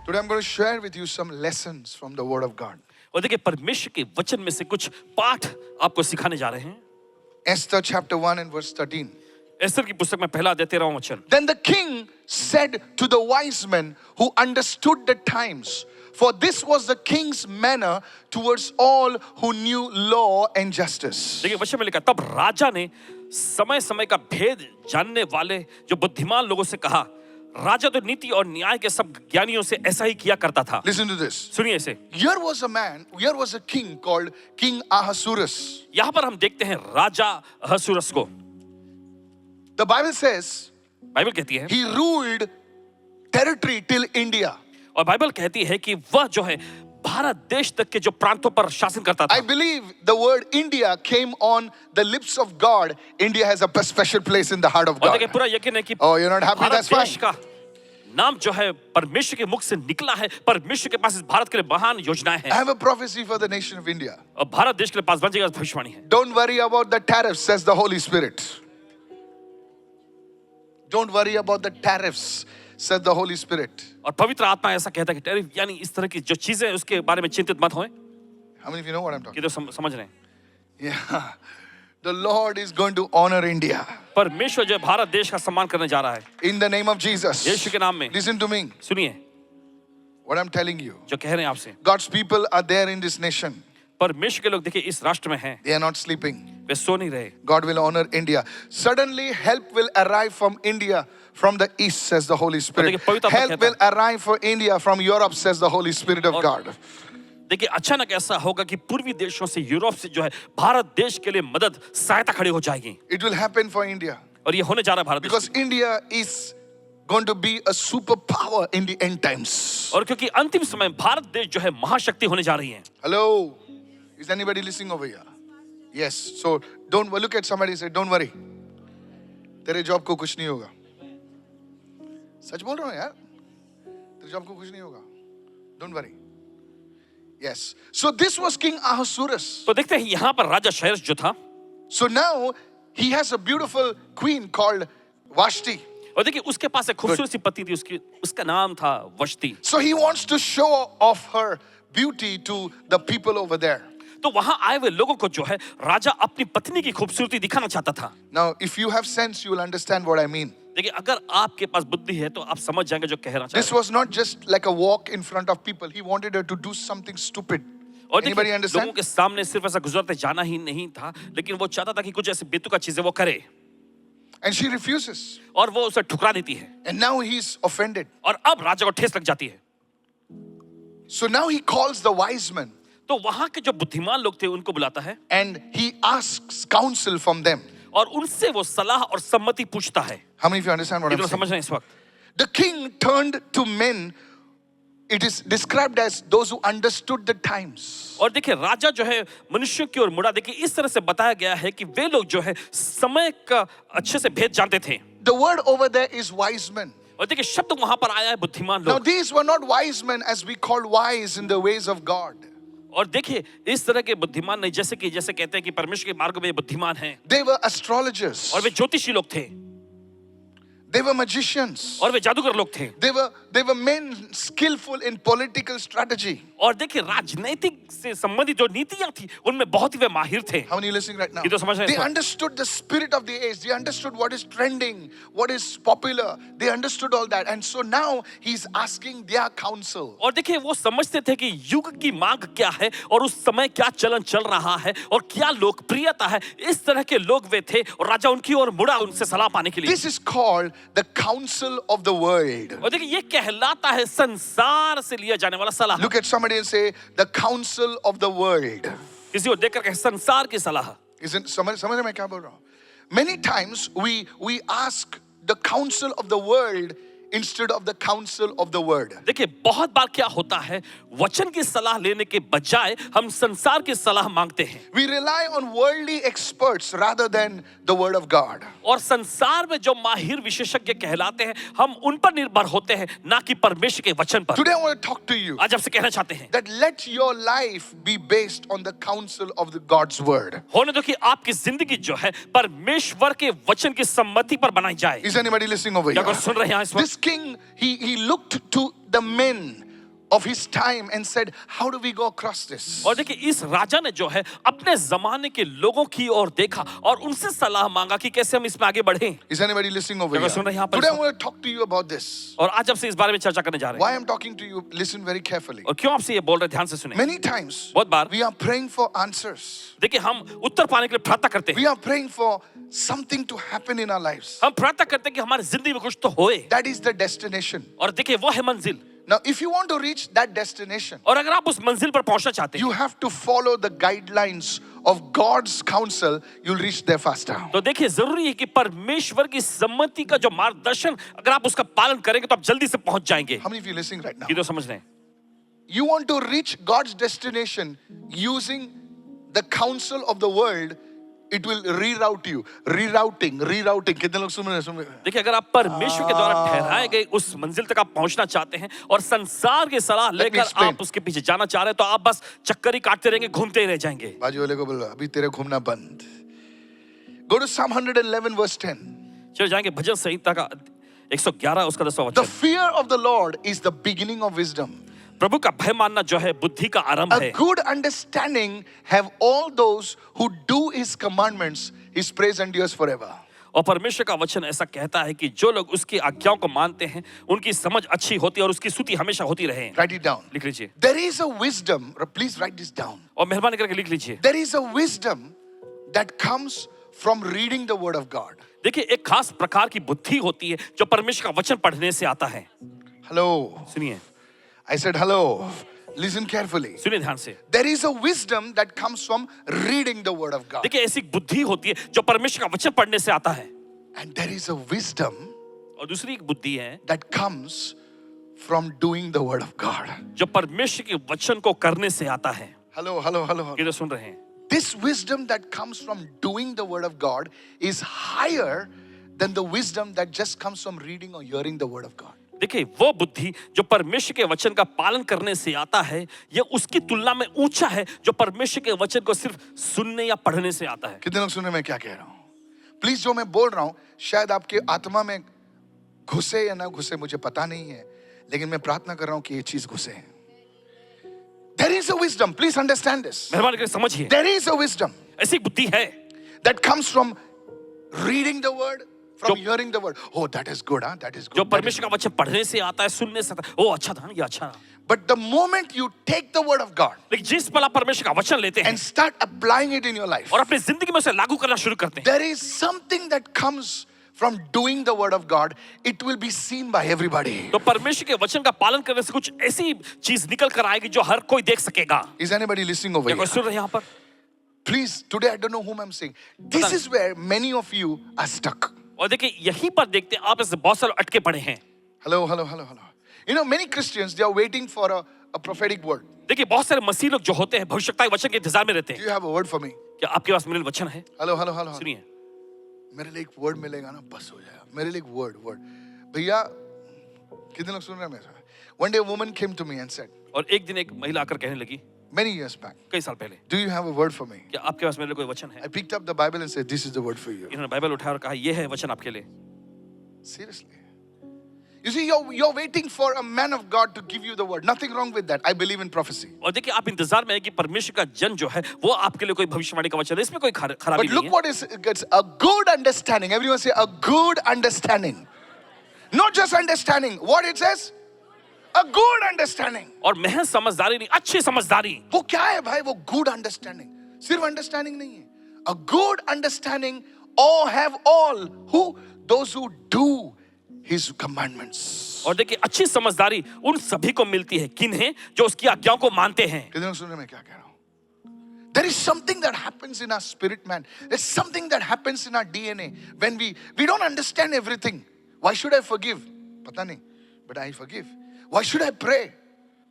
Today I'm going to share with you some lessons from the Word of God. और देखिए परमेश्वर के वचन में से कुछ पाठ आपको सिखाने जा रहे हैं। Esther chapter 1 and verse 13. Esther की पुस्तक में पहला अध्याय 13वां वचन। Then the king said to the wise men who understood the times, for this was the king's manner towards all who knew law and justice. देखिए वचन में लिखा, तब राजा ने समय समय का भेद जानने वाले जो बुद्धिमान लोगों से कहा, राजा तो नीति और न्याय के सब ज्ञानियों से ऐसा ही किया करता था। Listen to this. सुनिए इसे। Here was a king called King Ahasuerus. यहाँ पर हम देखते हैं राजा अहसूरस को। The Bible says बाइबल कहती है, he ruled territory till India. और बाइबल कहती है कि वह जो है भारत देश तक के जो प्रांतों पर शासन करता था। I believe the word India came on the lips of God. India has a special place in the heart of और God. देखिए पूरा यकीन है कि Oh, you're not happy? Bharat That's fine. देश का नाम जो है परमेश्वर के मुख से निकला है। परमेश्वर के पास इस भारत के लिए महान योजनाएं I हैं। have a prophecy for the nation of India. और भारत देश के लिए पास बन जाएगा भविष्यवाणी है। Don't worry about the tariffs, says the Holy Spirit. Don't worry about the tariffs, says the Holy Spirit. और पवित्र आत्मा ऐसा कहता है कि टैरिफ यानी इस तरह की जो चीजें हैं उसके बारे में चिंतित मत हों। How many of you know what I'm talking कि तो समझ रहे हैं। about? Yeah. The Lord is going to honor India परमेश्वर जो है भारत देश का सम्मान करने जा रहा है in the name of Jesus. यीशु के नाम में। Listen to me. सुनिए What I'm telling you. जो कह रहे हैं आपसे, God's people are there in this nation. परमेश्वर के लोग देखिए इस राष्ट्र में हैं, They are not sleeping. वे सो नहीं रहे। God will honor India. Suddenly, help will arrive from India, from the east, says the Holy Spirit. Help will arrive for India from Europe, says the Holy Spirit of God. देखिए अचानक ऐसा होगा कि पूर्वी देशों से, यूरोप से जो है भारत देश के लिए मदद सहायता खड़ी हो जाएगी। It will happen for India. और ये होने जा रहा है भारत देश Because India is going to be a superpower in the end times. और क्योंकि अंतिम समय भारत देश जो है महाशक्ति होने जा रही है। Hello? Is anybody listening over here? Yes. So don't look at somebody and say, don't worry. तेरे जॉब को कुछ नहीं होगा। सच बोल रहा हूँ यार। तेरे जॉब को कुछ नहीं होगा। Don't worry. Yes. So this was King Ahasuerus. तो देखते हैं यहाँ पर राजा शहरस जो था। So now he has a beautiful queen called Vashti. और देखिए उसके पास एक खूबसूरत सी पत्नी थी, उसका नाम था वष्टी। So he wants to show off her beauty to the people over there. तो वहां आए हुए लोगों को जो है राजा अपनी पत्नी की खूबसूरती दिखाना चाहता था। Now if you have sense, you will understand what I mean. देखिए अगर आपके पास बुद्धि है तो आप समझ जाएंगे जो कहना चाहते हैं। This was not just like a walk in front of people. He wanted her to do something stupid. और Anybody देखिए understand? लोगों के सामने सिर्फ ऐसा गुजरते जाना ही नहीं था, लेकिन वो चाहता था कि कुछ ऐसी बेतुका चीजें वो करे। And she refuses. और वो उसे ठुकरा देती है। And now he's offended. और अब राजा को ठेस लग जाती है। So now he calls the wise men तो वहां के जो बुद्धिमान लोग थे उनको बुलाता है and he asks counsel from them. और उनसे वो सलाह और सम्मति पूछता है। How many of you understand what I'm इतना saying? समझ रहे हैं इस वक्त? The king turned to men. It is described as those who understood the times. और देखिए राजा जो है मनुष्यों की ओर मुड़ा। देखिए इस तरह से बताया गया है कि वे लोग जो है समय का अच्छे से भेद जानते थे। The word over there is wise men. और देखिए शब्द वहां पर आया है बुद्धिमान Now लोग। these were not wise men as we call wise in the ways of God. और देखिए इस तरह के बुद्धिमान नहीं जैसे कहते हैं कि परमेश्वर के मार्ग में बुद्धिमान हैं। They were astrologers. और वे ज्योतिषी लोग थे। They were magicians. और वे जादूगर लोग थे। They were men skillful in political strategy. और देखिए राजनीतिक से संबंधित जो नीतियां थी उनमें बहुत ही वे माहिर थे। How many are listening right now? ये तो समझ रहे हैं They इस वक्त? understood the spirit of the age. They understood what is trending, what is popular. They understood all that. And so now he's asking their counsel. और देखिए वो समझते थे कि युग की मांग क्या है और उस समय क्या चलन चल रहा है और क्या लोकप्रियता है। इस तरह के लोग वे थे और राजा उनकी ओर मुड़ा उनसे सलाह पाने के लिए। This is called the counsel of the world. और देखिए ये कहलाता है संसार से लिया जाने वाला सलाह। Look at somebody and say, the counsel of the world. किसी को देखकर कहे संसार की सलाह। Isn't समझ रहे मैं क्या बोल रहा हूँ? Many times we ask the counsel of the world instead of the counsel of the word. देखिए बहुत बार क्या होता है वचन की सलाह लेने के बजाय हम संसार की सलाह मांगते हैं। We rely on worldly experts rather than the word of God. और संसार में जो माहिर विशेषज्ञ कहलाते हैं हम उन पर निर्भर होते हैं ना कि परमेश्वर के वचन पर। Today I want to talk to you आज आपसे कहना चाहते हैं that let your life be based on the counsel of the God's word. होने दो कि आपकी जिंदगी जो है परमेश्वर के वचन की सम्मति पर बनाई जाए। Is anybody listening over क्या here? कोई सुन रहे हैं इस वक्त? This king, he looked to the men of his time and said, how do we go across this? और देखिए इस राजा ने जो है अपने जमाने के लोगों की ओर देखा और उनसे सलाह मांगा कि कैसे हम इसमें आगे बढ़ें। Is anybody listening over क्या here? सुन रहे हैं यहाँ पर? Today I want to talk to you about this. और आज आपसे इस बारे में चर्चा करने जा रहे हैं। Why I'm talking to you, listen very carefully. और क्यों आपसे ये बोल रहे हैं, ध्यान से सुने। Many times बहुत बार we are praying for answers. देखिए हम उत्तर पाने के लिए प्रार्थना करते हैं, We are praying for something to happen in our lives. हम प्रार्थना करते हैं कि हमारी जिंदगी में कुछ तो होए। That is the destination. और देखिए वो है मंजिल। Now, if you want to reach that destination, और अगर आप उस मंजिल पर पहुंचना चाहते हैं you have to follow the guidelines of God's counsel. You'll reach there faster. तो देखिए जरूरी है कि परमेश्वर की सम्मति का जो मार्गदर्शन अगर आप उसका पालन करेंगे तो आप जल्दी से पहुंच जाएंगे। How many of you listening right now? ये तो समझ रहे हैं। You want to reach God's destination using the counsel of the world, it will reroute you. Rerouting. कितने लोग सुन रहे हैं? देखिए अगर आप परमेश्वर के द्वारा ठहराए गए उस मंजिल तक आप पहुंचना चाहते हैं और संसार की सलाह लेकर explain. आप उसके पीछे जाना चाह रहे हैं तो आप बस चक्कर ही काटते रहेंगे, घूमते ही रह जाएंगे। बाजू वाले को बोलो अभी तेरे घूमना बंद। Go to Psalm 111 verse 10. चलो जाएंगे भजन संहिता का 111 उसका 10वां The वचन। fear of the Lord is the beginning of wisdom. प्रभु का भय मानना जो है बुद्धि का आरंभ A है। good understanding have all those who do his commandments. His praise endures forever. और परमेश्वर का वचन ऐसा कहता है कि जो लोग उसकी आज्ञाओं को मानते हैं उनकी समझ अच्छी होती है और उसकी स्तुति हमेशा होती रहे। Write it down. लिख लीजिए। There is a wisdom. Please write this down. और मेहरबानी करके लिख लीजिए। There is a wisdom that comes from reading the word of God. देखिए एक खास प्रकार की बुद्धि होती है जो परमेश्वर का वचन पढ़ने से आता है। Hello. सुनिए, I said hello. Listen carefully. सुनिए ध्यान से। There is a wisdom that comes from reading the word of God. देखिए ऐसी बुद्धि होती है जो परमेश्वर का वचन पढ़ने से आता है। And there is a wisdom और दूसरी एक बुद्धि है that comes from doing the word of God. जो परमेश्वर के वचन को करने से आता है। Hello. ये तो सुन रहे हैं। This wisdom that comes from doing the word of God is higher than the wisdom that just comes from reading or hearing the word of God. देखिए वो बुद्धि जो परमेश्वर के वचन का पालन करने से आता है ये उसकी तुलना में ऊंचा है जो परमेश्वर के वचन को सिर्फ सुनने या पढ़ने से आता है। कितने लोग सुन रहे हैं मैं क्या कह रहा हूं? प्लीज जो मैं बोल रहा हूं शायद आपके आत्मा में घुसे या ना घुसे मुझे पता नहीं है, लेकिन मैं प्रार्थना कर रहा हूं कि ये चीज घुसे। There is a wisdom, please understand this. मेहरबानी करके समझिए, There is a wisdom ऐसी बुद्धि है that comes from reading the word, from hearing the word. Oh, that is good, huh? That is जो good. परमेश्वर का वचन पढ़ने से आता है, सुनने से आता है। ओ अच्छा था, ये अच्छा था। But the moment you take the word of God लेकिन जिस पल आप परमेश्वर का वचन लेते हैं and start applying it in your life, और अपनी जिंदगी में उसे लागू करना शुरू करते हैं, there is something that comes from doing the word of God. It will be seen by everybody. तो परमेश्वर के वचन का पालन करने से कुछ ऐसी चीज निकल कर आएगी जो हर कोई देख सकेगा। Is anybody listening over क्या कोई here? सुन रहे हैं यहाँ पर? Please, today I don't know whom I'm saying. This is where many of you are stuck. और देखिए यहीं पर देखते हैं आप ऐसे बहुत सारे अटके पड़े हैं। Hello. You know, many Christians, they are waiting for a prophetic word. देखिए बहुत सारे मसीह लोग जो होते हैं भविष्यता के वचन के इंतजार में रहते Do हैं। you have a word for me? क्या आपके पास मेरे लिए वचन है? Hello. सुनिए, मेरे लिए एक वर्ड मिलेगा ना बस हो जाएगा। मेरे लिए एक वर्ड भैया कितने लोग सुन रहे हैं मेरा? One day a woman came to me and said, और एक दिन एक महिला आकर कहने लगी many years back, कई साल पहले, do you have a word for me? क्या आपके पास मेरे लिए कोई वचन है? I picked up the Bible and said, this is the word for you. इन्होंने बाइबल उठाया और कहा ये है वचन आपके लिए। Seriously. You see, you're waiting for a man of God to give you the word. Nothing wrong with that. I believe in prophecy. और देखिए आप इंतजार में है कि परमेश्वर का जन जो है वो आपके लिए कोई भविष्यवाणी का वचन है, इसमें कोई खराबी But नहीं look है। what is it's a good understanding. Everyone say a good understanding. Not just understanding. What it says? A good understanding. और महज समझदारी नहीं, अच्छी समझदारी। वो क्या है भाई? वो good understanding. सिर्फ understanding नहीं है. A good understanding all have all who? Those who do his commandments. और देखिए अच्छी समझदारी उन सभी को मिलती है किन्हें जो उसकी आज्ञाओं को मानते हैं। कितने लोग सुन रहे हैं मैं क्या कह रहा हूं? There is something that happens in our spirit, man. There's something that happens in our DNA when we don't understand everything. Why should I forgive? पता नहीं, but I forgive. Why should I pray?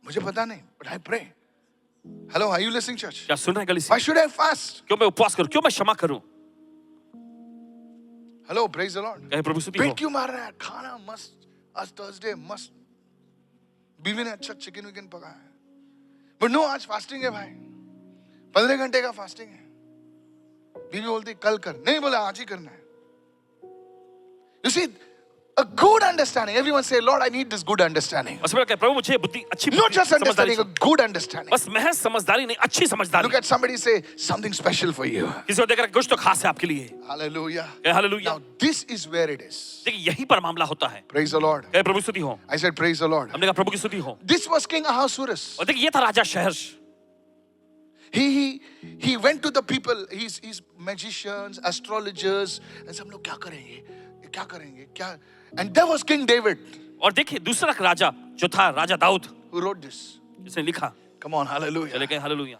मुझे पता नहीं, but I pray. Hello, are you listening, church? क्या सुन रहे हैं गली से? Why should I fast? क्यों मैं उपवास करूं? क्यों मैं क्षमा करूं? Hello, praise the Lord. कहे प्रभु स्तुति हो। पेट क्यों मार रहा है? खाना मस्त, आज थर्सडे मस्त। बीवी ने अच्छा चिकन विकन पकाया है, but no, आज फास्टिंग है भाई, 15 घंटे का फास्टिंग है। बीवी बोलती कल कर, नहीं बोला आज ही करना है। You see, A good understanding. Everyone say, Lord, I need this good understanding. और सब लोग कहे, प्रभु मुझे बुद्धि अच्छी Not बुद्धि, just समझदारी understanding, a good understanding. बस महज समझदारी नहीं, अच्छी समझदारी. Look at somebody, say something special for you. किसी को देखकर कुछ तो खास है आपके लिए. Hallelujah. कहे hallelujah. Now this is where it is. देखिए यहीं पर मामला होता है. Praise the Lord. कहे प्रभु की स्तुति हो. I said praise the Lord. हमने कहा प्रभु की स्तुति हो. This was King Ahasuerus. और देखिए ये था राजा शहर्ष. He went to the people, he's magicians, astrologers, and सब लोग क्या करेंगे क्या, and there was King David. और देखिए दूसरा राजा जो था राजा दाऊद. Who wrote this? जिसने लिखा. Come on, hallelujah. चले कहे हालेलुया.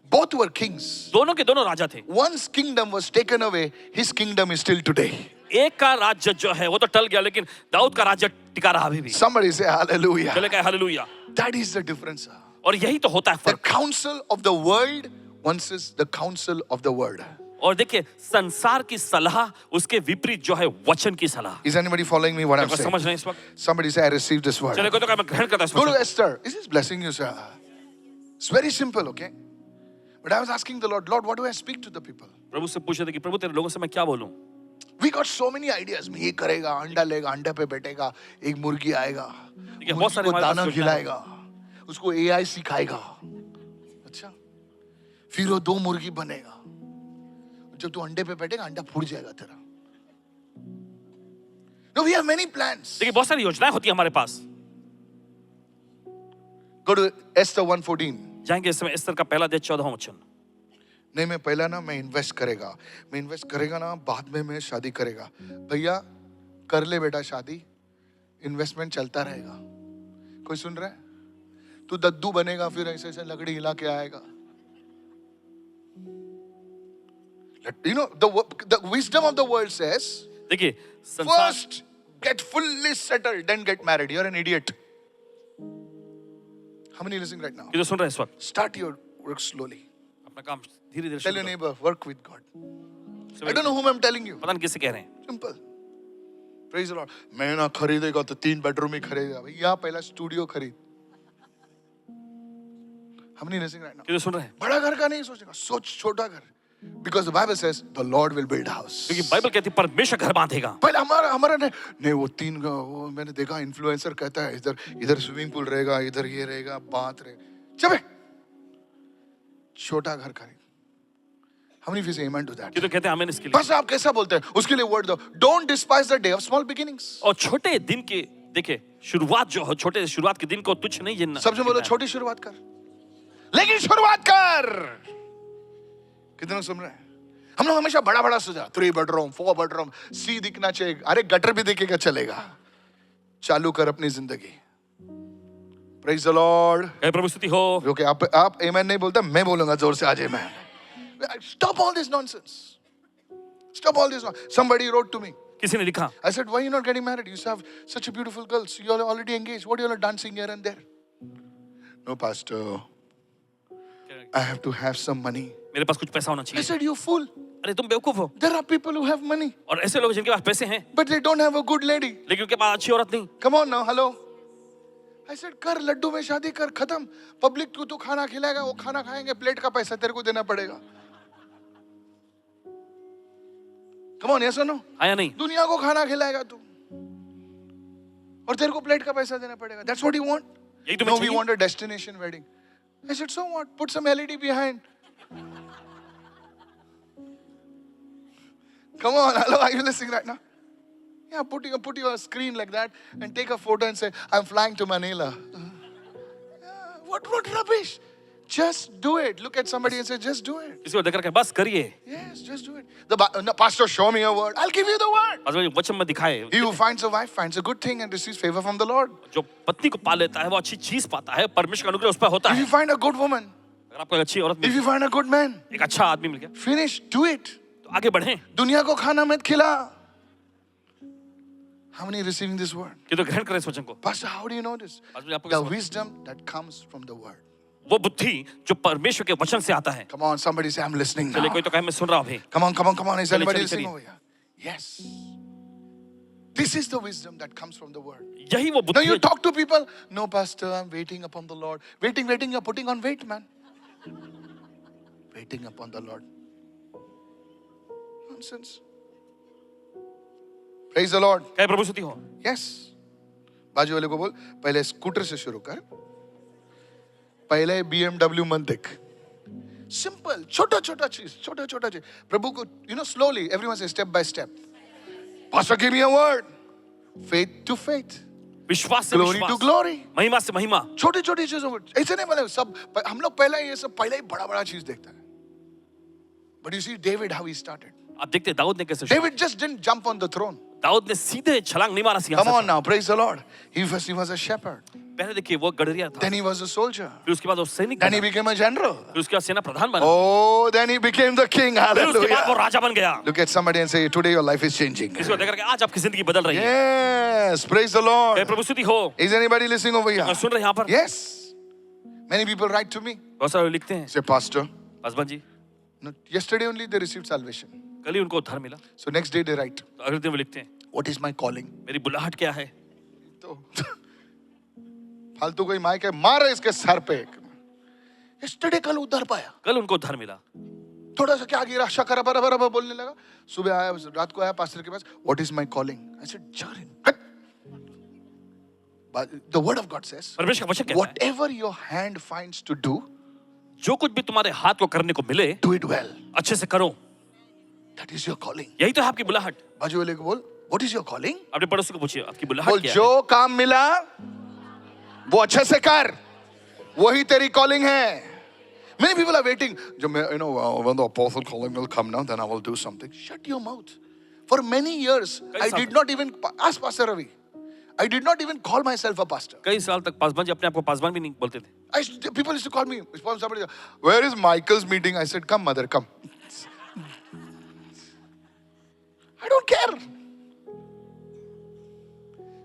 Both were kings. दोनों के दोनों राजा थे. One's kingdom was taken away, his kingdom is still today. एक का राज्य जो है वो तो टल गया, लेकिन दाऊद का राज्य टिका रहा अभी भी. Somebody say hallelujah. चले कहे hallelujah. That is the difference, sir. और यही तो होता है The फर्क. counsel of the world versus the counsel of the word. और देखिए संसार की सलाह उसके विपरीत जो है वचन की सलाह. Is anybody following me what I'm saying? समझ रहे हैं इस वक्त? Somebody say I received this word. चले कोई तो कहे मैं ग्रहण करता हूं इस Go to वचन. Esther. This is blessing you, sir. It's very simple, okay? But I was asking the Lord, what do I speak to the people? प्रभु से पूछे थे कि प्रभु तेरे लोगों से मैं क्या बोलूं. We got so many ideas. ये करेगा, अंडा लेगा, अंडे पे बैठेगा, एक मुर्गी आएगा, देखिए बहुत सारे मुर्गी को हमारे पास दाना योजनाएं खिलाएगा, उसको AI सिखाएगा. अच्छा, फिर वो 2 मुर्गी बनेगा. जब तू अंडे पे बैठेगा, अंडा फूट जाएगा तेरा. No, we have many plans. देखिए बहुत सारी योजनाएं होती हैं हमारे पास. Go to Esther 1:14. जाएंगे इस समय एस्तर का पहला अध्याय 14वां वचन. नहीं, मैं पहला ना मैं इन्वेस्ट करेगा ना, बाद में मैं शादी करेगा. भैया कर ले बेटा शादी, इन्वेस्टमेंट चलता रहेगा. कोई सुन रहा है? तू दद्दू बनेगा, फिर ऐसे ऐसे लकड़ी हिला के आएगा. You know, the wisdom of the world says, देखिए संसार first get fully settled, then get married. You're an idiot. How many listening right now? ये तो सुन रहे हैं इस वक्त. Start your work slowly. अपना काम धीरे धीरे Tell your शुरू neighbor, work with God. करो. I don't know whom I'm telling you. पता नहीं किससे कह रहे हैं. Simple. Praise the Lord. मैं ना खरीदेगा तो 3 बेडरूम ही खरीदेगा. भैया पहला स्टूडियो खरीद. हम नहीं listening right now. ये तो सुन रहे हैं. बड़ा घर का नहीं सोचेगा, सोच छोटा घर. Because the Bible says the Lord will build a house. क्योंकि बाइबल कहती है परमेश्वर घर बांधेगा. पहले हमारा नहीं वो 3 का वो मैंने देखा इन्फ्लुएंसर कहता है इधर स्विमिंग पूल रहेगा, इधर ये रहेगा, बात रहेगा. चले छोटा घर खरीद. How many of you say amen to that? ये तो कहते हैं आमीन इसके लिए. बस आप कैसा बोलते हैं उसके लिए वर्ड दो. Don't despise the day of small beginnings. और छोटे दिन के देखिए शुरुआत जो हो, छोटे शुरुआत के दिन को तुच्छ नहीं गिनना. सबसे बोलो छोटी शुरुआत कर, लेकिन शुरुआत कर. कितने लोग सुन रहे हैं? हम लोग हमेशा बड़ा बड़ा सोचा 3 बेडरूम 4 बेडरूम, सी दिखना चाहिए. अरे गटर भी दिखेगा चलेगा. चालू कर अपनी जिंदगी. Praise the Lord. प्रभु स्तुति हो. ओके आप amen नहीं बोलते, मैं बोलूंगा जोर से आज amen. Stop all this nonsense. Stop all this. Somebody wrote to me. किसी ने लिखा. I said, why are you not getting married? You have such a beautiful girl. So you are already engaged. What are you dancing here and there? No, pastor. I have to have some money. मेरे पास कुछ पैसा होना I चाहिए. said, you fool. अरे तुम बेवकूफ हो. There are people who have money, और ऐसे लोग जिनके पास पैसे हैं but they don't have a good lady. लेकिन उनके पास अच्छी औरत नहीं. Come on now, hello. I said, कर लड्डू में शादी कर, खत्म. पब्लिक को तू खाना खिलाएगा, वो खाना खाएंगे, प्लेट का पैसा तेरे को देना पड़ेगा. Come on, yes or no? आया नहीं. दुनिया को खाना खिलाएगा तू, और तेरे को प्लेट का पैसा देना पड़ेगा. That's what you want? यही तुम्हें No, we चाहिए. want a destination wedding. I said, so what? Put some LED behind. Come on, hello, are you listening right now? Yeah, put your screen like that and take a photo and say, I'm flying to Manila. Yeah, what rubbish? Just do it. Look at somebody and say, just do it. किसी को देखकर कहे बस करिए. Yes, just do it. No, pastor, show me a word. I'll give you the word. और वचन में दिखाए. He who finds a wife finds a good thing and receives favor from the Lord. जो पत्नी को पा लेता है वो अच्छी चीज पाता है, परमेश्वर का अनुग्रह उस पर होता If है. you find a good woman, अगर आपको एक अच्छी औरत if mill you find a good man, एक अच्छा आदमी मिल गया finish, do it. तो आगे बढ़े. दुनिया को खाना मत खिला. How many are receiving this word? कि तो ग्रहण करें इस वचन को. Pastor, how do you know this? आज मैं आपको The कैसे wisdom that comes from the word. वो बुद्धि जो परमेश्वर के वचन से आता है. Come on, somebody say, I'm listening चलिए now. कोई तो कहे मैं सुन रहा हूँ अभी. Come on. Is चलिए, anybody चलिए, listening चलिए. over here? Yes. This is the wisdom that comes from the word. यही वो Now बुद्धि you है. talk to people, no, Pastor, I'm waiting upon the Lord. Waiting, you're putting on weight, man. Waiting upon the Lord. Nonsense. Praise the Lord. कहे प्रभु स्तुति हो। Yes. बाजू वाले को बोल, पहले स्कूटर से शुरू कर, पहले BMW मत देख। Simple, छोटा छोटा चीज। प्रभु को, slowly, everyone say step by step. Pastor, give me a word. Faith to faith. विश्वास से Glory विश्वास, to glory. महिमा से महिमा। छोटी छोटी चीजों को ऐसे नहीं बोले सब, हम लोग पहले ही बड़ा चीज देखता है। But you see David how he started. आप देखते हैं दाऊद ने कैसे शुरू- David just didn't jump on the throne. Dawood ने सीधे छलांग नहीं मारा सिंहासन Come on पर। now, praise the Lord. He was a shepherd. पहले देखिए वो गडरिया था, Then he was a soldier. फिर उसके बाद वो सैनिक Then he बना, became a general. फिर उसके बाद सेना प्रधान बना, Oh, then he became the king. फिर उसके बाद वो Hallelujah. राजा बन गया। Look at somebody and say, today your life is changing. इसको देख करके आज आपकी जिंदगी बदल रही है। Yes, praise the कहे Lord. प्रभु स्तुति हो। Is anybody listening over here? और सुन रहे हैं यहाँ पर? Yes. Many people write to me. बहुत सारे लोग लिखते हैं, Say, Pastor, Paswan ji, yesterday only they received salvation. कल ही उनको उद्धार मिला। So next day they write, तो अगले दिन वो लिखते हैं, what is my calling? मेरी बुलाहट क्या है? तो फालतू कोई माइक है, मार इसके सर पे। Yesterday कल उद्धार पाया, कल उनको उद्धार मिला। थोड़ा सा क्या गिरा, शकर बराबर बोलने लगा। सुबह आया, रात को आया पास्टर के पास, what is my calling? I said, Jarin. But the word of God says, परमेश्वर का वचन कहता है, whatever your hand finds to do, जो कुछ भी तुम्हारे हाथ को करने को मिले, do it well. अच्छे से करो। That is your calling. यही तो है आपकी बुलाहट। बाजू वाले को बोल, what is your calling? अपने पड़ोसी को पूछिए, आपकी बोल, बुलाहट क्या है? जो काम मिला वो अच्छे से कर, वही तेरी calling है. Many people are waiting. When the apostle calling will come now, then I will do something. Shut your mouth. For many years, I did not even ask Pastor Ravi. I did not even call myself a pastor. कई साल तक पासवान जी अपने आप को पासवान भी नहीं बोलते थे। People used to call me. Somebody, where is Michael's meeting? I said, come, mother, come. I don't care.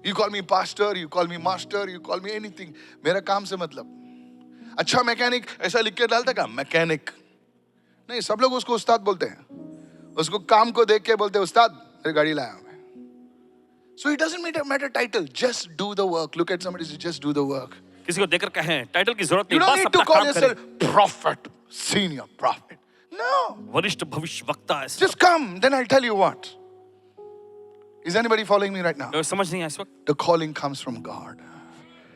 You call me pastor, you call me master, you call me anything. मेरा काम से मतलब। अच्छा मैकेनिक ऐसा लिख के डालता का मैकेनिक नहीं, सब लोग उसको उस्ताद बोलते हैं। उसको काम को देख के बोलते हैं उस्ताद, मेरी गाड़ी लाया मैं। So it doesn't matter title, just do the work. Look at somebody, say, just do the work. किसी को देखकर कहें टाइटल की जरूरत You नहीं, don't बस need to अपना call काम yourself करें। prophet, senior prophet. No, वरिष्ठ भविष्यवक्ता ऐसा। just come, then I'll tell you what. Is anybody following me right now? लोग समझ नहीं आया इस वक्त। The calling comes from God.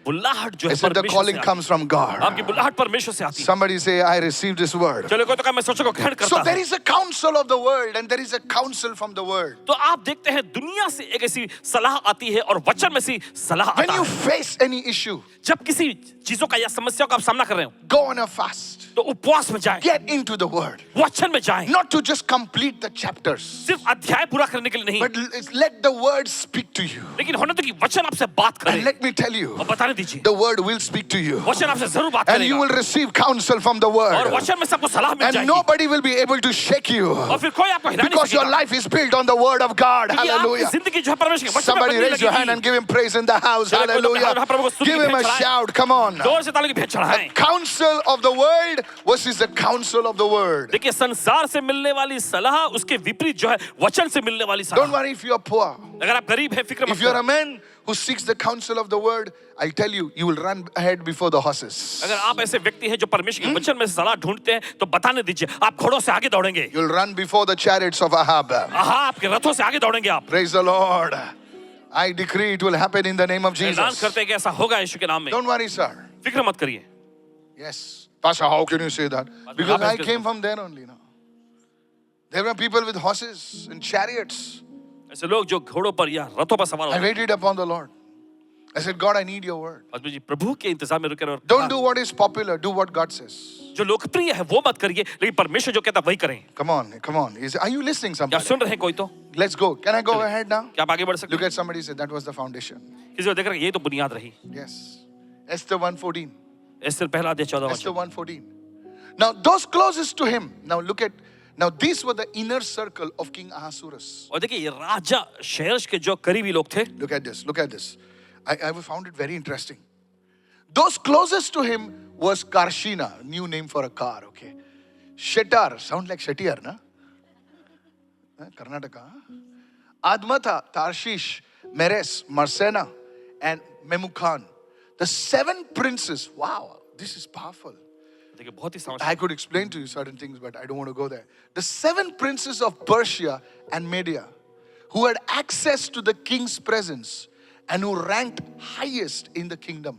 बुलाहट जो I है said the परमेश्वर calling से आती comes from है। God. आपकी बुलाहट परमेश्वर से आती है। Somebody say, I received this word. चलो कोई तो कहा मैं सोचो को ग्रहण करता So there हूं। is a counsel of the world and there is a counsel from the word. तो आप देखते हैं दुनिया से एक ऐसी सलाह आती है और वचन में से सलाह When आता you है। face any issue, जब किसी चीजों का या समस्या का आप सामना कर रहे हो, go on a fast. तो उपवास में जाएं, Get into the word. वचन में जाएं। Not to just complete the chapters, सिर्फ अध्याय पूरा करने के लिए नहीं, but let the word speak to you. लेकिन होने तो कि वचन आपसे बात करे। And let me tell you, और बताने दीजिए, the word will speak to you. वचन आपसे जरूर बात And you करेगा। will receive counsel from the और word. वचन में सबको सलाह मिल And जाएगी। nobody will be able to shake you. और फिर कोई आपको हिला नहीं Because your सकेगा। life is built on the word of God. क्योंकि आपकी Hallelujah. जिंदगी जो है परमेश्वर के वचन में Somebody बनने raise your hand लगेगी। and give him praise in the house. चलो, कोई तो Hallelujah. हाथ प्रभु को स्तुति Give him a चढ़ाएं। shout. Come on. जोर से ताली की भेंट चढ़ाएं। Counsel of the world versus the counsel of the word. देखिए संसार से मिलने वाली सलाह उसके विपरीत जो है वचन से मिलने वाली Don't सलाह। worry if you are poor. अगर आप गरीब हैं फिक्र मत If you are करो। a man who seeks the counsel of the word, I tell you, you will run ahead before the horses. अगर आप ऐसे व्यक्ति हैं जो परमेश्वर के वचन में सलाह ढूंढते हैं तो बताने दीजिए, आप घोड़ों से आगे दौड़ेंगे। You'll run before the chariots of Ahab. हाँ, आपके रथों से आगे दौड़ेंगे आप। Praise the Lord. I decree it will happen in the name of ऐलान Jesus. करते हैं कि ऐसा होगा यीशु के नाम में। Don't worry, sir. फिक्र मत करिए। Yes. Pastor, how can you say that? Because I came from there only now. There were people with horses and chariots. ऐसे लोग जो घोड़ों पर या रथों पर सवार I होते हैं। waited upon the Lord. I said, God, I need your word. आदमी जी प्रभु के इंतजार में रुके और Don't do what is popular, do what God says. जो लोकप्रिय है वो मत करिए, लेकिन परमेश्वर जो कहता है वही करें। Come on, come on. Are you listening, क्या somebody? सुन रहे हैं कोई तो? Let's go. Can I go ahead now? क्या आप आगे बढ़ सकते Look हैं? at somebody say that was the foundation. किसी को देख रहे हैं, ये तो बुनियाद रही। Yes. Esther 1:14. एस्तर पहला अध्याय 14 Esther वचन। 1:14. Now those closest to him. Now these were the inner circle of King Ahasuerus. और देखिए ये राजा शेरश के जो करीबी लोग थे, Look at this. Look at this. I found it very interesting. Those closest to him was Karshina, new name for a car. Okay. Shetar, sound like Shettiar, na? Karnataka. Admatha, Tarshish, Meres, Marsena, and Memukan. The 7 princes. Wow, this is powerful. देखिए बहुत ही समझ। I could explain to you certain things, but I don't want to go there. The 7 princes of Persia and Media who had access to the king's presence and who ranked highest in the kingdom.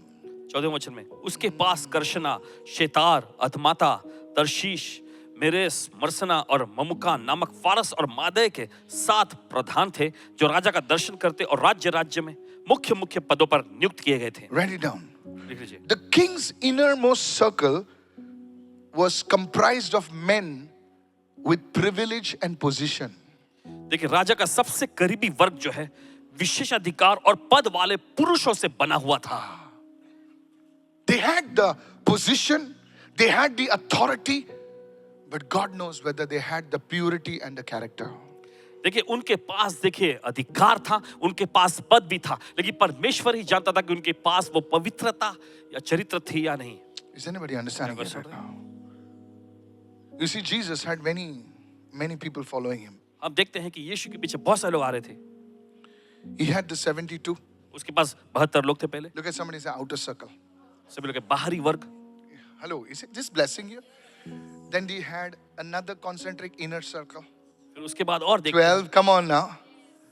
14वें वचन में उसके पास कर्शना, शेतार, अधमाता, Tarshish, मेरेस, मरसना और ममुका नामक फारस और मादे के 7 प्रधान थे जो राजा का दर्शन करते और राज्य में मुख्य मुख्य पदों पर नियुक्त किए गए थे। Write it down. लिख लीजिए। The king's innermost circle was comprised of men with privilege and position. देखिए राजा का सबसे करीबी वर्ग जो है विशेषाधिकार और पद वाले पुरुषों से बना हुआ था। They had the position, they had the authority, but God knows whether they had the purity and the character. देखिए उनके पास देखिए अधिकार था, उनके पास पद भी था, लेकिन परमेश्वर ही जानता था कि उनके पास वो पवित्रता या चरित्र थी या नहीं। Is anybody understanding it right now? You see, Jesus had many people following him. हम देखते हैं कि यीशु के पीछे बहुत सारे लोग आ रहे थे। He had the 72. उसके पास 72 लोग थे पहले। Look at somebody say outer circle. सभी लोग के बाहरी वर्ग। Hello, is it this blessing you? Then he had another concentric inner circle. फिर उसके बाद और देखते 12, come on now.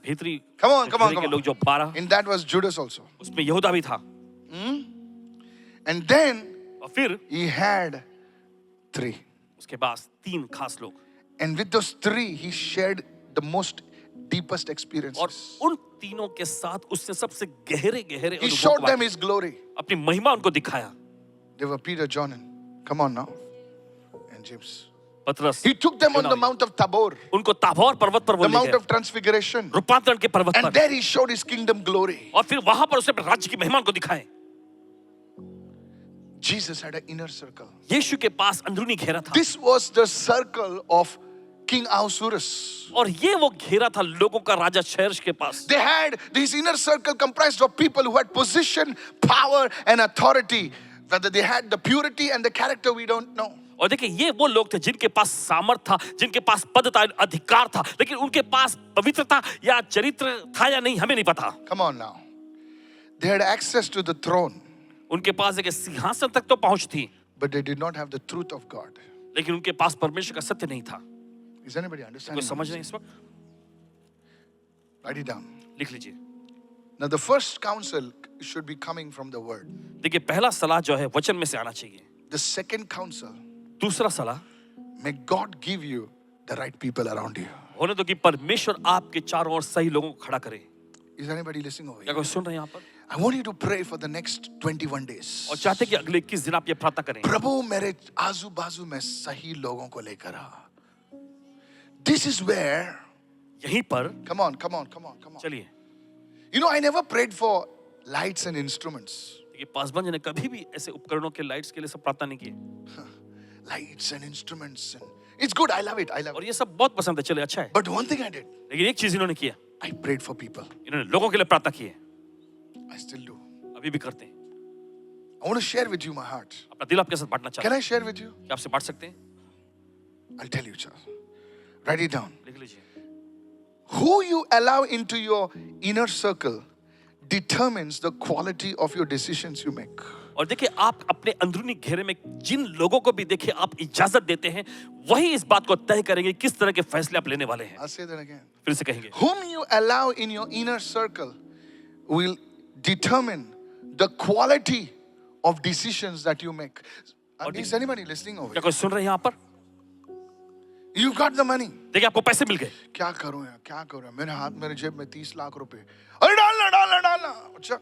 भीतरी Come on, घेरे के लोग जो 12, In that was Judas also. उसमें यहूदा भी था। And then और फिर he had 3. उसके पास 3 खास लोग। And with those 3, he shared the most deepest और experiences. उन तीनों के साथ उसने सबसे गहरे He अनुभव showed को them his glory. अपनी महिमा उनको दिखाया। They were Peter, John, and come on now, and James. पतरस, He took them on the Mount of Tabor, उनको ताबोर पर्वत पर वो the ले Mount गया, of Transfiguration. रूपांतरण के पर्वत And पर, there he showed his kingdom glory. और फिर वहां पर उसने अपने राज्य की महिमा उनको दिखाए। Jesus had an inner circle. यीशु के पास अंदरूनी घेरा था, This was the circle of King Ahasuerus. और ये वो घेरा था लोगों का राजा शहर्ष के पास। They had this inner circle comprised of people who had position, power, and authority. Whether they had the purity and the character, we don't know. और देखिए ये वो लोग थे जिनके पास सामर्थ था, जिनके पास पद था, अधिकार था, लेकिन उनके पास पवित्रता या चरित्र था या नहीं हमें नहीं पता। Come on now. They had access to the throne, उनके पास एक सिंहासन तक तो पहुंच थी, but they did not have the truth of God. लेकिन उनके पास परमेश्वर का सत्य नहीं था। Is anybody कोई understanding? समझ नहीं इस वक्त? Write it down. लिख लीजिए। Now the first counsel should be coming from the word. देखिए पहला सलाह जो है वचन में से आना चाहिए। The second counsel, दूसरा सलाह may God give you the right people around you. होने दो कि परमेश्वर आपके चारों ओर सही लोगों को खड़ा करे। Is anybody listening over क्या here? कोई सुन रहे हैं यहाँ पर? I want you to pray for the next 21 days. और चाहते कि अगले 21 दिन आप ये प्रार्थना करें। प्रभु मेरे आजू बाजू में सही लोगों को लेकर आ. This is where, यहीं पर come on. चलिए। You know, I never prayed for lights and instruments. देखिए पासवान जी ने कभी भी ऐसे उपकरणों के लाइट्स के लिए सब प्रार्थना नहीं की। Lights and instruments. And it's good, I love it. और ये सब बहुत पसंद है, चले अच्छा है। But one thing I did, लेकिन एक चीज इन्होंने किया, I prayed for people. इन्होंने लोगों के लिए प्रार्थना की है। I still do. अभी भी करते हैं। I want to share with you my heart. अपना दिल आपके साथ बांटना चाहते Can हैं। I share with you? क्या आपसे बांट सकते हैं? I'll tell you, Charles. Write it down. लिख लीजिए। Who you allow into your inner circle determines the quality of your decisions you make. और देखिए आप अपने अंदरूनी घेरे में जिन लोगों को भी देखिए आप इजाजत देते हैं, वही इस बात को तय करेंगे किस तरह के फैसले आप लेने वाले हैं। I'll say that again. फिर से कहेंगे, Whom you allow in your inner circle will determine the quality of decisions that you make. Is anybody listening over क्या here? कोई सुन रहे हैं यहाँ पर? You got the money. देखिए आपको पैसे मिल गए, क्या करूं यार, क्या करूं? मेरे हाथ मेरे जेब में 30 लाख रुपए. अरे डालना. अच्छा.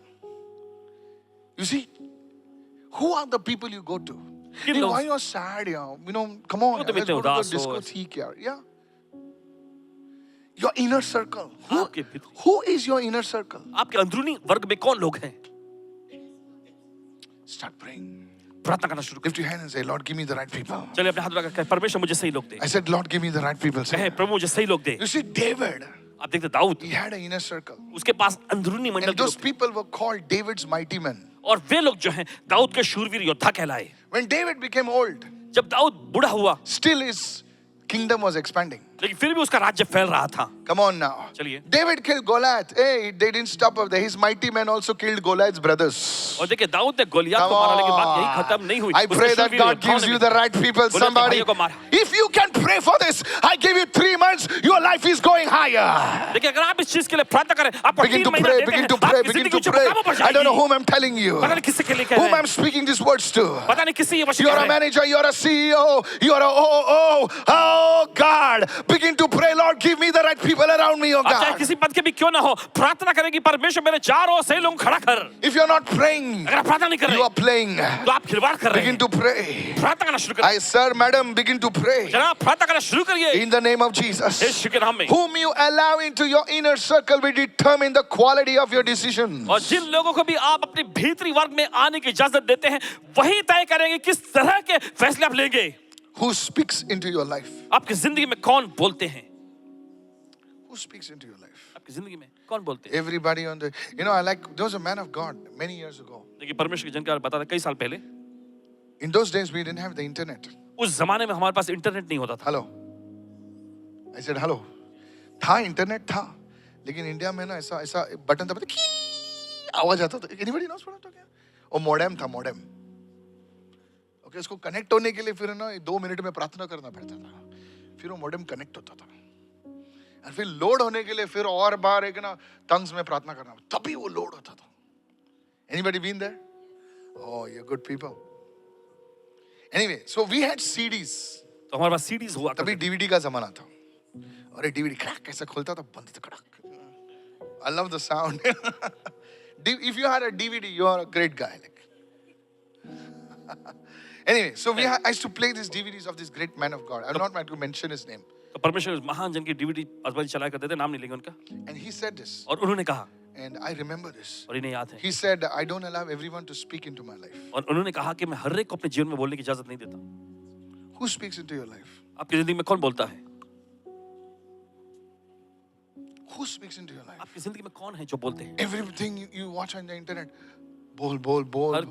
You see, who are the people you go to? किन Hey, लोग- why you're sad, yaar? You know, come on. क्यों yaar, तुम Let's इतने go to the उदास हो? discotheque, yaar. Yeah. Your inner circle. Who, आपके भीतर- who is your inner circle? आपके अंदरूनी वर्ग में कौन लोग हैं? Start praying. प्रार्थना करना शुरू करें। Lift your hand and say, Lord, give me the right people. चलिए अपने हाथ लगा कहें, परमेश्वर मुझे सही लोग दे। I said, Lord, give me the right people. Say, कहें प्रभु मुझे सही लोग दे। you see, David, आप देखते Dawood, he had an inner circle. उसके पास अंदरूनी मंडल And के those लोग थे। people were called David's mighty men. और वे लोग जो हैं दाऊद के शूरवीर योद्धा कहलाए। When David became old, जब दाऊद बूढ़ा हुआ, still his kingdom was expanding. लेकिन फिर भी उसका राज्य फैल रहा था। Come on now. चलिए। David killed Goliath. Hey, they didn't stop up there. His mighty men also killed Goliath's brothers. और देखिए दाऊद ने गोलियत Come को मारा, लेकिन बात यही on. खत्म नहीं हुई। I उसके pray that शूरवीर God योद्धाओं gives ने you भी the right people. गोलियत के Somebody, भाइयों को मारा। if you can pray for this, I give you 3 months. Your life is going higher. देखिए अगर आप इस चीज के लिए प्रार्थना करें, आपको Begin 3 to महीना pray. देते Begin हैं, to pray. आपकी Begin जिंदगी to ऊंचे pray. मुकामों पर I don't know जाएगी। whom I'm telling you. पता नहीं किससे के लिए कह Whom रहे I'm हैं, speaking these words to. पता नहीं किससे ये वचन You're कह a रहे हैं। manager, you're a CEO, you're a OO. Oh God, begin to pray, Lord, give me the right people around me, oh आप चाहे God. किसी पद के भी क्यों ना हो, प्रार्थना करेगी परमेश्वर मेरे चारों ओर से लोग खड़ा कर। If you're not praying, अगर आप प्रार्थना नहीं कर you रहे are playing. तो आप खिलवाड़ कर रहे Begin हैं। to pray. प्रार्थना करना शुरू करें। Sir, madam, begin to pray. जनाब प्रार्थना करना शुरू करिए In the name of Jesus. यीशु के नाम में। Whom you allow into your inner circle will determine the quality of your decisions. और जिन लोगों को भी आप अपने भीतरी वर्ग में आने की इजाजत देते हैं, वही तय करेंगे किस तरह के फैसले आप लेंगे। Who speaks into your life? आपकी जिंदगी में कौन बोलते हैं? Who speaks into your life? आपकी जिंदगी में कौन बोलते हैं? Everybody on the, I like, there was a man of God many years ago. देखिए परमेश्वर की जानकारी बताता कई साल पहले, In those days, we didn't have the internet. उस जमाने में हमारे पास इंटरनेट नहीं होता था। Hello. I said, hello. था इंटरनेट था, लेकिन इंडिया में ना ऐसा ऐसा बटन दबाते की आवाज आता था। Anybody knows what I'm talking about? और मॉडेम था, मॉडेम। ओके, इसको कनेक्ट होने के लिए फिर ना 2 मिनट में प्रार्थना करना पड़ता था, फिर वो मॉडेम कनेक्ट होता था, और फिर लोड होने के लिए फिर और बार एक ना टंग्स में प्रार्थना करना, तभी वो लोड होता था। Anybody been there? Oh, you're good people. Anyway, so we had CDs. तो हमारे पास सीडीज हुआ तभी करते थे। DVD का जमाना था, और एक DVD क्रैक कैसे खुलता था, बंद था कड़क। I love the sound. If you had a DVD, you are a great guy. Anyway, so I used to play these DVDs of this great man of God. I'm not going to mention his name. तो परमेश्वर उस महान जन की DVD आजमाई चलाया करते थे, नाम नहीं लेंगे उनका। And he said this, और उन्होंने कहा, and I remember this. और इन्हें याद है, He said, I don't allow everyone to speak into my life. और उन्होंने कहा कि मैं हर एक को अपने जीवन में बोलने की इजाजत नहीं देता। Who speaks into your life? आपकी जिंदगी में कौन बोलता है? Who speaks into your life? आपकी जिंदगी में कौन है जो बोलते हैं? Everything you watch on the internet, bol, bol, bol,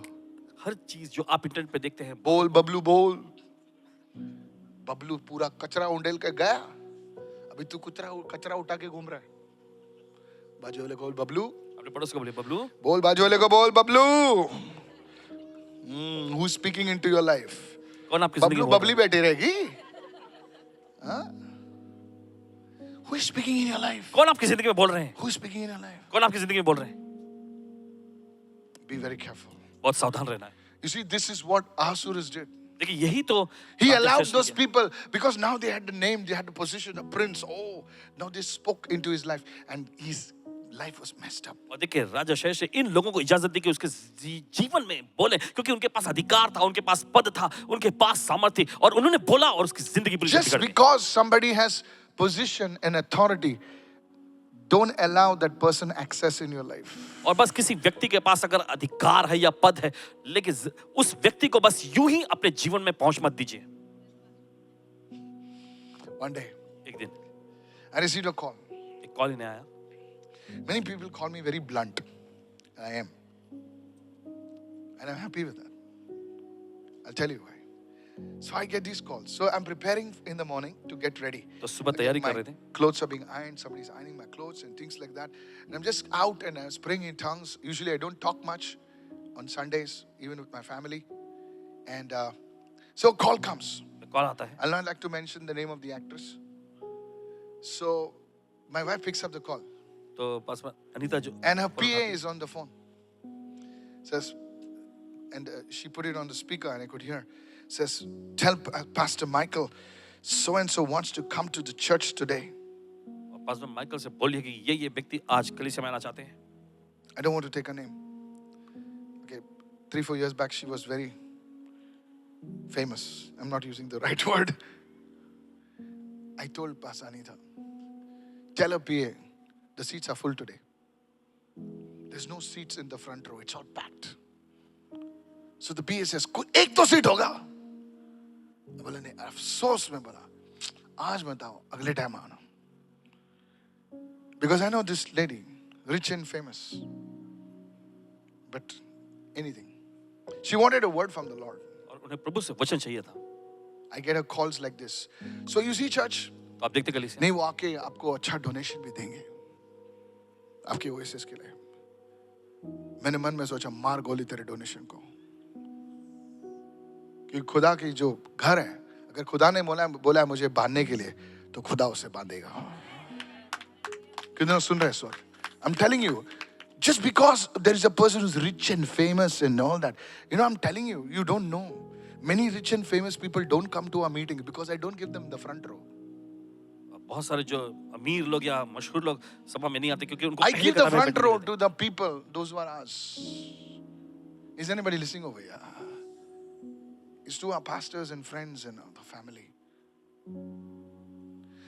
हर चीज जो आप इंटरनेट पे देखते हैं, bol, bablu, bol. बबलू पूरा कचरा उंडेल के गया, अभी तू कचरा उठा के घूम रहा है। बाजू वाले को बोल बबलू, अपने पड़ोस को बोले बबलू, बोल बाजू वाले को बोल Bablu. Who is speaking into your life? कौन आपकी जिंदगी बबलू में बबली बैठी रहेगी? हाँ? Who is speaking in your life? कौन आपकी जिंदगी में बोल रहे हैं? Who is speaking in your life? कौन आपकी जिंदगी में बोल रहे हैं? Be very careful. बहुत सावधान रहना है। You see, this is what Ahasuerus did. देखिए यही तो He allowed those people, because now they had the name, they had the position, a prince. Oh, now they spoke into his life, and his life was messed up. और देखिए राजा शेष इन लोगों को इजाजत दी कि उसके जीवन में बोले, क्योंकि उनके पास अधिकार था, उनके पास पद था, उनके पास सामर्थ्य थी, और उन्होंने बोला और उसकी जिंदगी पूरी Just बिगड़ गई। because somebody has position and authority, don't allow that person access in your life. और बस किसी व्यक्ति के पास अगर अधिकार है या पद है, लेकिन उस व्यक्ति को बस यूं ही अपने जीवन में पहुंच मत दीजिए। One day, एक दिन I received a call. एक कॉल इन्हें आया। Many people call me very blunt, and I am. And I'm happy with that. I'll tell you why. So I get these calls. So I'm preparing in the morning to get ready. तो सुबह तैयारी कर रहे My थे, clothes are being ironed, somebody's ironing my clothes and things like that. And I'm just out and I'm praying in tongues. Usually I don't talk much on Sundays, even with my family. And so a call comes. Call आता है। I'll not like to mention the name of the actress. So my wife picks up the call. तो पास में अनीता जो And her PA is on the phone. Says, and she put it on the speaker and I could hear. Says, tell Pastor Michael, so and so wants to come to the church today. पास में Michael से बोलिए कि ये व्यक्ति आज कलीसिया में आना चाहते हैं। I don't want to take her name. Okay, 3-4 years back she was very famous. I'm not using the right word. I told Pastor Anita, tell her PA, the seats are full today. There's no seats in the front row. It's all packed. So the PA says, एक तो seat होगा. बोला नहीं, अफसोस में बोला, आज मत आओ, अगले टाइम आना. Because I know this lady, rich and famous. But anything. She wanted a word from the Lord. और उन्हें प्रभु से वचन चाहिए था। I get her calls like this. So you see, church, तो आप देखते कलीसिया नहीं, वो आके आपको अच्छा डोनेशन भी देंगे आपके ओएसएस के लिए। मैंने मन में सोचा, मार गोली तेरे डोनेशन को, कि खुदा की जो घर है, अगर खुदा ने बोला है मुझे बांधने के लिए, तो खुदा उसे बांधेगा। कितने सुन रहे हैं इस वक्त? I'm telling you, just because there is a person who's rich and famous and all that, I'm telling you, you don't know. Many rich and famous people don't come to our meeting because I don't give them the front row. बहुत सारे जो अमीर लोग या मशहूर लोग सभा में नहीं आते क्योंकि उनको I पहले give the कतार में front बैठने row देते to the people, those who are us. Is anybody listening over here? It's to our pastors and friends and the family.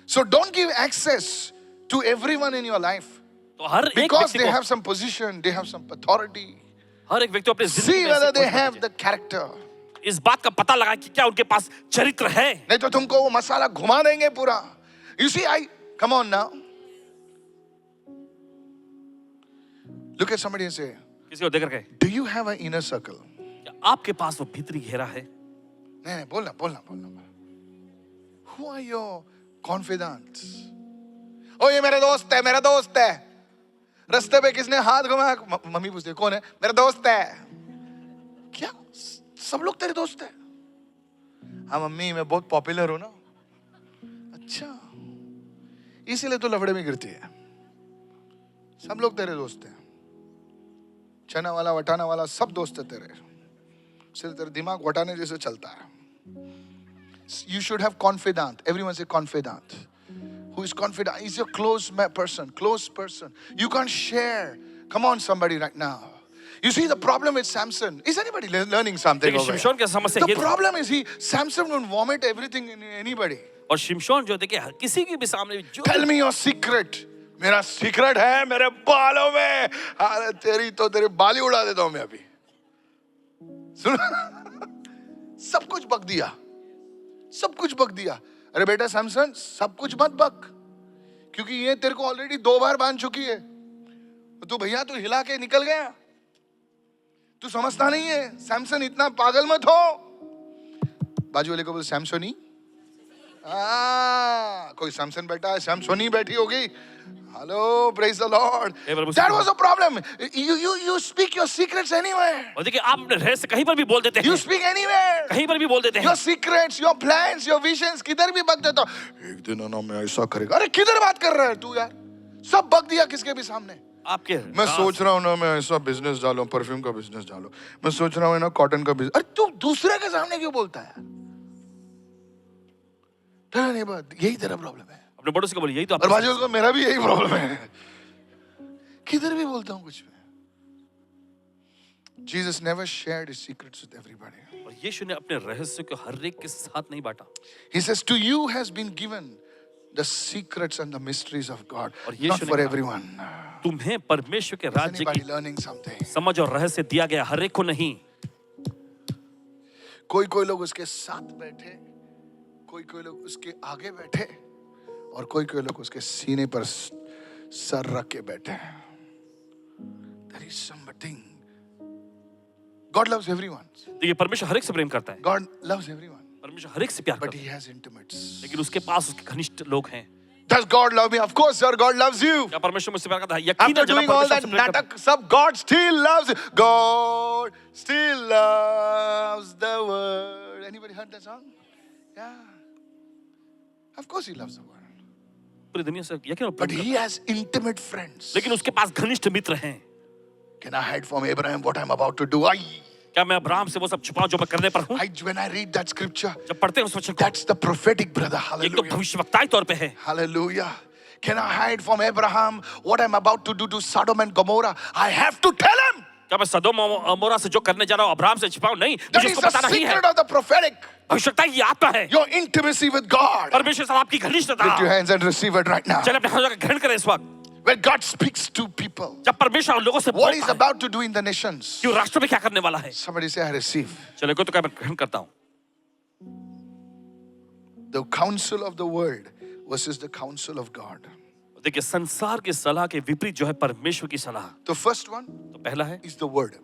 So don't give access to everyone in your life हैं। तो हर एक because व्यक्ति they को have some position, they have some authority. हर एक व्यक्ति को अपने जिंदगी See में whether ऐसे they कुछ have मत the character. दीजिए। इस बात का पता लगा कि क्या उनके पास चरित्र है। नहीं तो तुमको वो मसाला घुमा देंगे पूरा। You see, come on now. Look at somebody and say, किसी को देख करके, do you have an inner circle? क्या आपके पास वो भीतरी घेरा है? नहीं, बोलना। Who are your confidants? ओ ये मेरा दोस्त है। रास्ते पे किसने हाथ घुमाया, मम्मी पूछती है कौन है, मेरा दोस्त है। क्या सब लोग तेरे दोस्त है? हाँ मम्मी, मैं बहुत पॉपुलर हूं ना। अच्छा, इसीलिए तो लफड़े में गिरती है। सब लोग तेरे दोस्त हैं, चना वाला वटाना वाला सब दोस्त है तेरे, सिर्फ तेरा दिमाग वटाने जैसे चलता है। You should have confidant. Everyone say confidant. Who is confident? Is your close person. You can't share. Come on, somebody right now. You see the problem with Samson. Is anybody learning something देखिए over here? शिमशोन की समस्या The ये थी। problem is Samson would vomit everything in anybody. और शिमशोन जो देखिए किसी के भी सामने जो Tell me your secret. मेरा सीक्रेट है मेरे बालों में। अरे तेरे बाल ही उड़ा देता हूं मैं अभी। सुन, सब कुछ बक दिया। अरे बेटा सैमसन, सब कुछ मत बक, क्योंकि ये तेरे को ऑलरेडी 2 बार बांध चुकी है। तू भैया तू हिला के निकल गया, तू समझता नहीं है। सैमसन इतना पागल मत हो। बाजू वाले को बोल सैमसोनी। कोई सैमसन बैठा है, सैमसोनी बैठी होगी। Hello, praise the Lord. That was a problem. You speak your secrets anywhere. और देखिए आप अपने रहस्य कहीं पर भी बोल देते हैं। You speak anywhere. कहीं पर भी बोल देते हैं। Your secrets, your plans, your visions, किधर भी बक देता। एक दिन ना मैं ऐसा करेगा। अरे किधर बात कर रहा है तू यार? सब बक दिया किसके भी सामने। आपके मैं सोच रहा हूँ ना, मैं ऐसा बिजनेस डालूं, परफ्यूम का बिजनेस डालूं। मैं सोच रहा हूँ ना कॉटन का बिजनेस। अरे तू दूसरे के सामने क्यों बोलता है? तेरा नहीं बात, यही तेरा प्रॉब्लम है। अपने पड़ोसी को बोलिए यही तो और बाजू को मेरा भी यही प्रॉब्लम है, किधर भी बोलता हूँ कुछ में। Jesus never shared his secrets with everybody. और यीशु ने अपने रहस्य को हर एक के साथ नहीं बांटा। He says to you has been given the secrets and the mysteries of God, और not यीशु ने for कहा, everyone. तुम्हें परमेश्वर के Is राज्य anybody की learning something? समझ और रहस्य दिया गया हर एक को नहीं। कोई लोग उसके साथ बैठे, कोई लोग उसके आगे बैठे, और कोई लोग उसके सीने पर सर रख के बैठे। There is something. God loves everyone. देखिए परमेश्वर हर एक से प्रेम करता है। God loves everyone. परमेश्वर हर एक से प्यार But करता he है। has intimates. लेकिन उसके पास उसके घनिष्ठ लोग हैं। Does God love me? Of course, sir. God loves you. क्या परमेश्वर मुझसे प्यार करता है? यकीनन After जनाब doing all परमेश्वर that मुझसे प्यार करता है। natak, sub, God still loves you. God still loves the world. Anybody heard that song? Yeah. Of course, he loves the world. पूरी दुनिया से यकीनन But प्रेम he करता है। has intimate friends. लेकिन उसके पास घनिष्ठ मित्र हैं। Can I hide from Abraham what I'm about to do? क्या मैं अब्राहम से वो सब छुपाऊं जो मैं करने पर हूँ? When I read that scripture, जब पढ़ते हैं उस वचन को, that's the prophetic, brother. एक तो Hallelujah. भविष्यवक्ताई तौर पे है। Hallelujah. Can I hide from Abraham what I'm about to do to Sodom and Gomorrah? I have to tell him. क्या मैं सदोम और अमोरा से जो करने जा रहा हूँ अब्राहम से छिपाऊं? नहीं, That मुझे is उसको the बताना ही है। secret of the prophetic. भविष्यवक्ताई की आत्मा है। Your intimacy with God. परमेश्वर से आपकी घनिष्ठता। Lift your hands and receive it right now. चलिए अपने हाथों का ग्रहण करें इस वक्त। When God speaks to people, जब परमेश्वर लोगों से what बोलता He's है about to do in the nations. कि वो राष्ट्र में क्या करने वाला है, Somebody say, I receive. चलिए कोई तो क्या मैं ग्रहण करता हूँ। The counsel of the world versus the counsel of God. देखिए संसार की सलाह के विपरीत जो है परमेश्वर की सलाह। The first one तो पहला है is the word.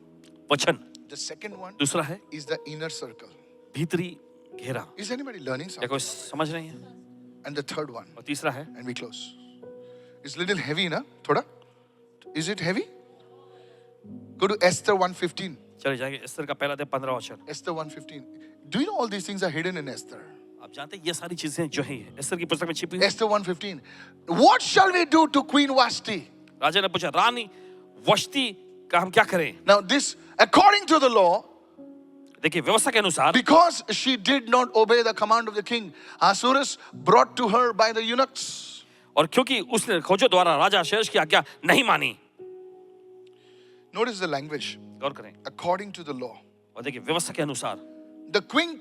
वचन, The second one दूसरा है is the inner circle. भीतरी घेरा। Is anybody learning क्या something? कोई समझ रहे हैं? And the third one, और तीसरा है, and we close. It's little heavy, na? Thoda? Is it heavy? Go to Esther 1:15. चले जाएंगे एस्तर का पहला अध्याय 15 वचन। Esther 1:15. Do you know all these things are hidden in Esther? आप जानते हैं ये सारी चीजें जो हैं एस्तर की पुस्तक में छिपी हुई हैं। Esther 1:15. What shall we do to Queen Vashti? राजा ने पूछा, रानी वष्टी का हम क्या करें? Now this, according to the law, देखिए व्यवस्था के अनुसार, because she did not obey the command of the king, Ahasuerus brought to her by the eunuchs. और क्योंकि उसने खोजों द्वारा राजा शेष की आज्ञा नहीं मानी। Notice the language. गौर करें, According to the law. और देखिए व्यवस्था के अनुसार, The queen,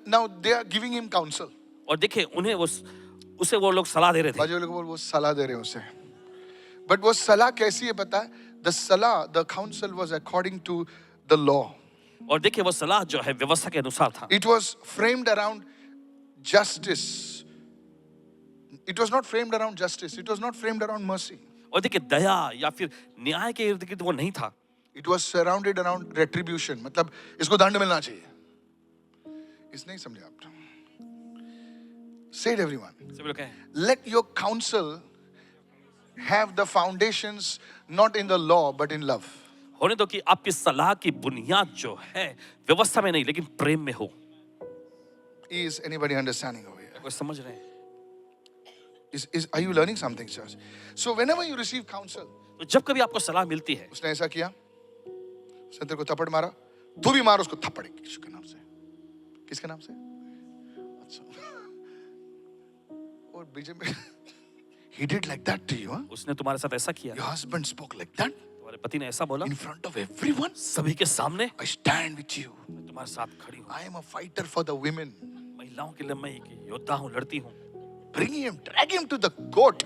now they are giving him counsel. और देखिए उन्हें उसे वो लोग सलाह दे रहे थे। बाजू लोग वो सलाह दे रहे हैं उसे। But वो सलाह कैसी है पता है? The salah, the counsel was according to the law. और देखिए वो सलाह जो है व्यवस्था के अनुसार था। It was framed around justice. It was not framed around justice. It was not framed around mercy. और देखिए दया या फिर न्याय के इर्द गिर्द वो नहीं था। It was surrounded around retribution. मतलब इसको दंड मिलना चाहिए। इस नहीं समझे आप? Say it everyone. सभी लोग कहें, Let your counsel have the foundations not in the law but in love. होने दो कि आपकी सलाह की बुनियाद जो है व्यवस्था में नहीं लेकिन प्रेम में हो। Is anybody understanding over here? कोई समझ रहे हैं? Are you learning something, church? So whenever you receive counsel, तो जब कभी आपको सलाह मिलती है, उसने ऐसा किया, उसने तेरे को थप्पड़ मारा, तू भी मार उसको थप्पड़ किसके नाम से? किसके नाम से? अच्छा। और बीच में he did like that to you, huh? उसने तुम्हारे साथ ऐसा किया, Your husband spoke like that तुम्हारे पति ने ऐसा बोला, in front of everyone. सभी के सामने, I stand with you. मैं तुम्हारे साथ खड़ी हूँ। I am a fighter for the women. महिलाओं के लिए मैं एक योद्धा हूँ, लड़ती हूँ। Bring him, drag him to the court.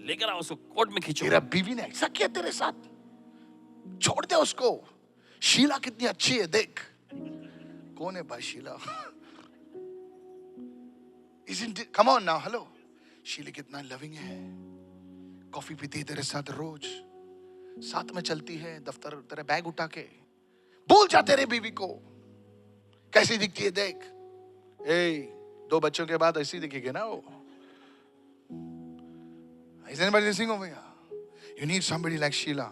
लेकर आओ उसको कोर्ट में खींचो। तेरा बीवी ने ऐसा किया तेरे साथ, छोड़ दे उसको। शीला कितनी अच्छी है देख। कौन है भाई Sheila? Isn't it? Come on now, hello. Sheila कितना लविंग है, कॉफी पीती है तेरे साथ रोज, साथ में चलती है दफ्तर, तेरा बैग उठा के। बोल जा तेरे बीवी को कैसी दिखती है देख। ए, 2 बच्चों के बाद ऐसी दिखेगी ना वो। Is anybody listening over here? You need somebody like Sheila.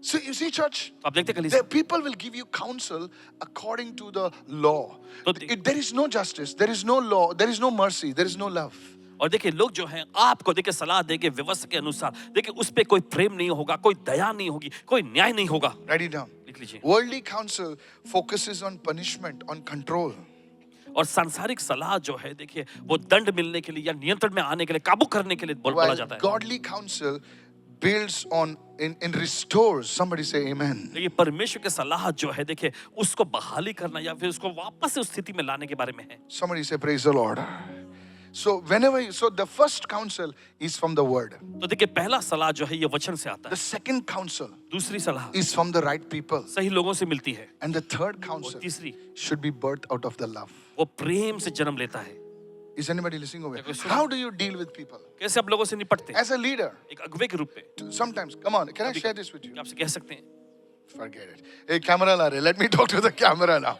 So you see, church, आप देखते कल the people will give you counsel according to the law. There is no justice, there is no law, there is no mercy, there is no love. और देखिए लोग जो हैं आपको देखिए सलाह देंगे व्यवस्था के अनुसार, देखिए उस पे कोई प्रेम नहीं होगा, कोई दया नहीं होगी, कोई न्याय नहीं होगा। Write it down. लिख लीजिए। Worldly counsel focuses on punishment, on control. और सांसारिक सलाह जो है देखिए वो दंड मिलने के लिए या नियंत्रण में आने के लिए, काबू करने के लिए बोला While जाता है। godly counsel builds on and restores. Somebody say amen. देखिए परमेश्वर की सलाह जो है देखिए उसको बहाली करना या फिर उसको वापस से उस स्थिति में लाने के बारे में है। Somebody say praise the Lord. So so the first counsel is from the word. तो देखिए पहला सलाह जो है ये वचन से आता The है। second counsel दूसरी सलाह is from the right people. सही लोगों से मिलती है। And the third counsel तीसरी should be birthed out of the love. वो प्रेम से जन्म लेता है। Is anybody listening over here? How do you deal with people? कैसे आप लोगों से निपटते हैं? As a leader, एक अगुवे के रूप में sometimes, come on, can I share this with you? आपसे कह सकते हैं। Forget it. Hey, camera la rahe. Let me talk to the camera now.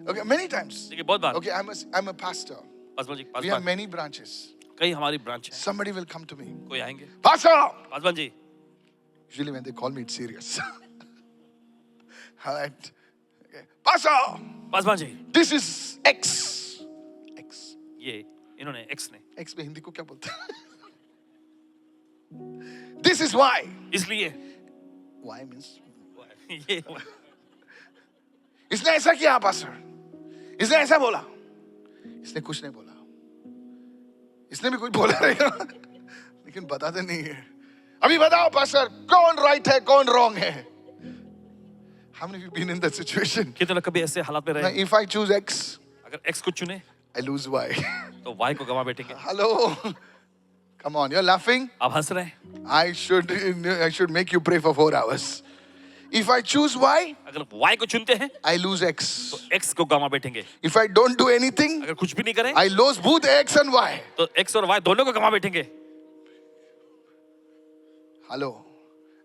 Okay, many times. देखिए बहुत बार Okay, I'm a pastor. Paswan ji, We have Paswan many branches. कई हमारी branch है। Somebody will come to me. कोई आएंगे, Pastor! Paswan ji Usually when they call me, it's serious. All right. Okay. Pastor! Paswan ji This is X. X. ये इन्होंने x ने X में हिंदी को क्या बोलते हैं? This is Y. इसलिए Y means ये इसने ऐसा किया पास्टर, इसने ऐसा बोला, इसने कुछ नहीं बोला, इसने भी कुछ बोला रहेगा लेकिन बताते नहीं है। अभी बताओ पास्टर कौन राइट है कौन रॉन्ग है? How many of you been in that situation? कितने लोग कभी ऐसे हालात में Now, रहे? if I choose X, अगर एक्स को चुने I lose Y. तो वाई को गवा बैठेंगे। Hello, come on, you're laughing. आप हंस रहे हैं? I should make you pray for 4 hours. If I choose Y, अगर वाई को चुनते हैं I lose X. तो एक्स को गवा बैठेंगे। If I don't do anything, अगर कुछ भी नहीं करें I lose both X and Y. तो एक्स और वाई दोनों को गवा बैठेंगे। Hello.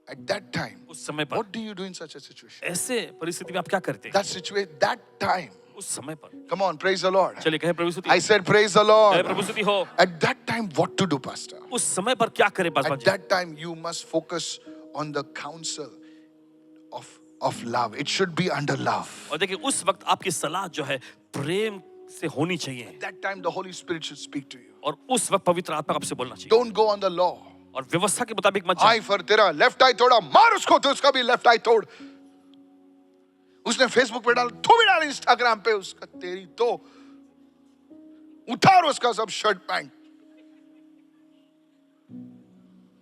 At that time, उस समय पर what do you do in such a situation? ऐसे परिस्थिति में आप क्या करते हैं? That time, उस समय पर Come on, praise the Lord. चलिए कहे प्रभु स्तुति I said, praise the कहे Lord. प्रभु स्तुति हो। At that time, what to do, Pastor? उस समय पर क्या करे Paswan At ji? that time, you must focus on the counsel of love. It should be under love. और देखिए उस वक्त आपकी सलाह जो है प्रेम से होनी चाहिए At that time, the Holy Spirit should speak to you. और उस वक्त पवित्र आत्मा आपसे बोलना चाहिए Don't go on the law. और व्यवस्था के मुताबिक मत जाओ। Eye for तेरा left eye तोड़ा, मार उसको तो उसका भी left eye तोड़। उसने Facebook पे डाल, तू भी डाल Instagram पे, उसका तेरी तो उतार उसका सब shirt pant.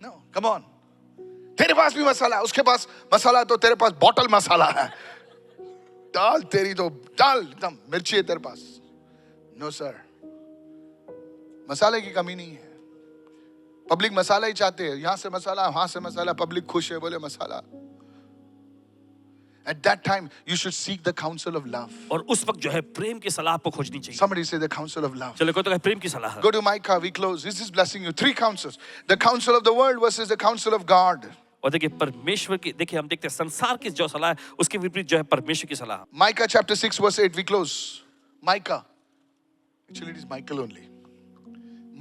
No, come on. तेरे पास भी मसाला है, उसके पास मसाला है तो तेरे पास बॉटल मसाला है। डाल तेरी तो डाल, एकदम मिर्ची है तेरे पास। No sir. मसाले की कमी नहीं है। पब्लिक मसाला ही चाहते हैं, यहां से मसाला, वहां से मसाला, पब्लिक खुश है, बोले मसाला। At that time, you should seek the counsel of love. और उस वक्त जो है प्रेम की सलाह आपको खोजनी चाहिए। Somebody say the counsel of love. चलिए कोई तो कहे प्रेम की सलाह। Go to Micah, we close. This is blessing you. 3 counsels. The counsel of the world versus the counsel of God. और देखिए परमेश्वर की, देखिए हम देखते हैं संसार की जो सलाह है उसके विपरीत जो है परमेश्वर की सलाह। Micah chapter 6 verse 8, we close. Micah. Actually, it is Michael only.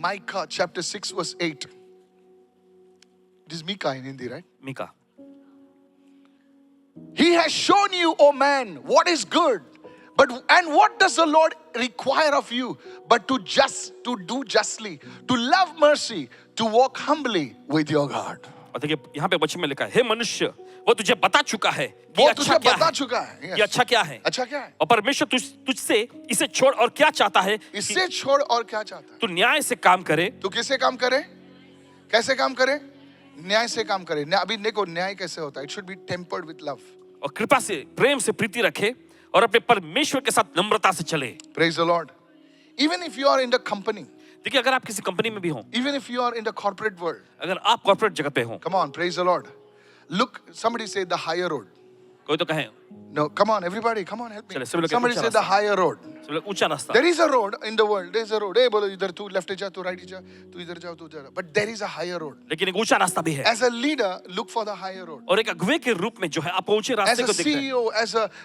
Micah chapter 6 verse 8. It is Micah in Hindi, right? Mika He has shown you, O man, what is good. And what does the Lord require of you? But to do justly, to love mercy, to walk humbly with your God. और देखिए यहाँ पे वचन में लिखा है, हे मनुष्य वो तुझे बता चुका है कि वो अच्छा तुझे क्या बता है, चुका है। कि अच्छा क्या है। अच्छा क्या है? और परमेश्वर तुझसे इसे छोड़ और क्या चाहता है कि इससे छोड़ और क्या चाहता है? तू न्याय से काम करे। तू किससे काम करे? कैसे काम करे? न्याय से काम करे। अभी देखो न्याय कैसे होता है? It should be tempered with love. और कृपा से प्रेम से प्रीति रखे और अपने परमेश्वर के साथ नम्रता से चले। Praise the Lord. Even if you are in the company, देखिए अगर आप किसी कंपनी में भी हो, even if you are in the corporate world, अगर आप कॉर्पोरेट जगह पे हो, come on, praise the Lord. Look, somebody say the higher road. कोई तो कहे No, come on, everybody, come on, help me. चले, सभी लोग Somebody ऊंचा say the रास्ता। higher road. सब लोग ऊंचा रास्ता। There is a road in the world. There is a road. Hey, बोलो इधर तू left जा, तू right जा, तू इधर जा, तू उधर जा. But there is a higher road. लेकिन एक ऊंचा रास्ता भी है। As a leader, look for the higher road. और एक अगुवे के रूप में जो है आप ऊंचे As रास्ते a को देखते हैं। CEO,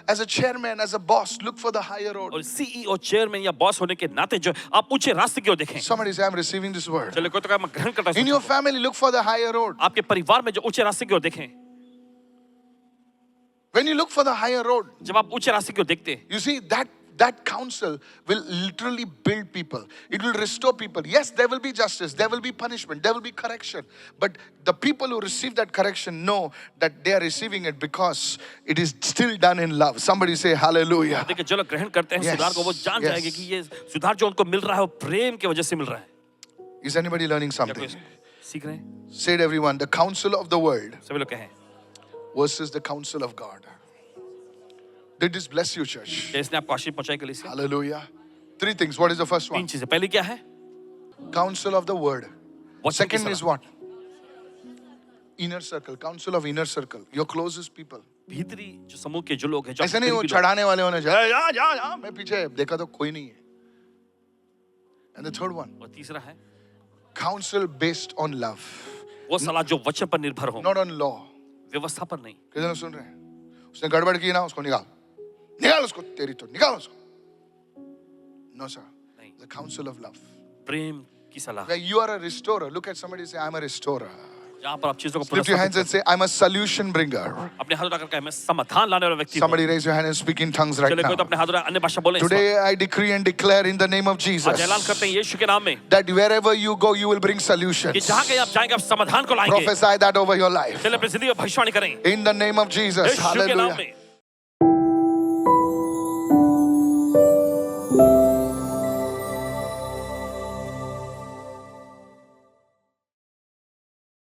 as a chairman, as a boss, look for the higher road. और सीईओ चेयरमैन या बॉस होने के नाते जो आप ऊंचे रास्ते की ओर देखें। Somebody say, I'm receiving this word. चलिए कोई तो कहे मैं ग्रहण करता In हूं। your family, look for the higher road. आपके परिवार में जो ऊंचे रास्ते की ओर देखें। When you look for the higher road, जब आप ऊंचे रास्ते की ओर देखते हैं, you see that counsel will literally build people. It will restore people. Yes, there will be justice, there will be punishment, there will be correction. But the people who receive that correction know that they are receiving it because it is still done in love. Somebody say hallelujah. देखिए जो लोग ग्रहण करते हैं Yes, सुधार को वो जान yes. जाएंगे कि ये सुधार जो उनको मिल रहा है वो प्रेम की वजह से मिल रहा है। Is anybody learning क्या something? कोई सीख रहे हैं? Say it everyone, the counsel of the world सभी लोग कहें versus the counsel of God. Did this bless you, church? कि इसने आपको आशीष पहुंचाई के लिए से? Hallelujah. 3 things. What is the first तीन one? चीजें। पहली क्या है? Counsel of the word. वचन की Second सलाह। is what? Inner circle. Counsel of inner circle. Your closest people. भीतरी जो समूह के जो लोग हैं जो ऐसे नहीं वो करीबी लोग- चढ़ाने वाले होने चाहिए जा मैं पीछे देखा तो कोई नहीं है. And the third one, और तीसरा है counsel based on love, वो सलाह जो वचन पर निर्भर हो, not on law. व्यवस्था पर नहीं। कितने सुन रहे हैं? उसने गड़बड़ की ना, उसको निकाल उसको, तेरी तो निकाल उसको. No sir. नहीं। The counsel of love. प्रेम की सलाह Where you are a restorer. Look at somebody, say I'm a restorer. जहाँ पर आप चीजों को Lift your hands पुनर्स्थापित and say I'm a solution bringer. अपने हाथ उठाकर कहें मैं समाधान लाने वाला व्यक्ति हूँ। Somebody raise your hand and speak in tongues right चलिए कोई तो now. अपने हाथ उठा अन्य भाषा बोले इस वक्त। Today I decree and declare in the name of आज Jesus ऐलान करते हैं यीशु के नाम में that wherever you go you will bring कि solutions. जहाँ कहीं आप जाएंगे आप समाधान को लाएंगे। Prophesy that over your life. चलिए अपनी जिंदगी में भविष्यवाणी करें In the name of Jesus. यीशु के नाम Hallelujah. में।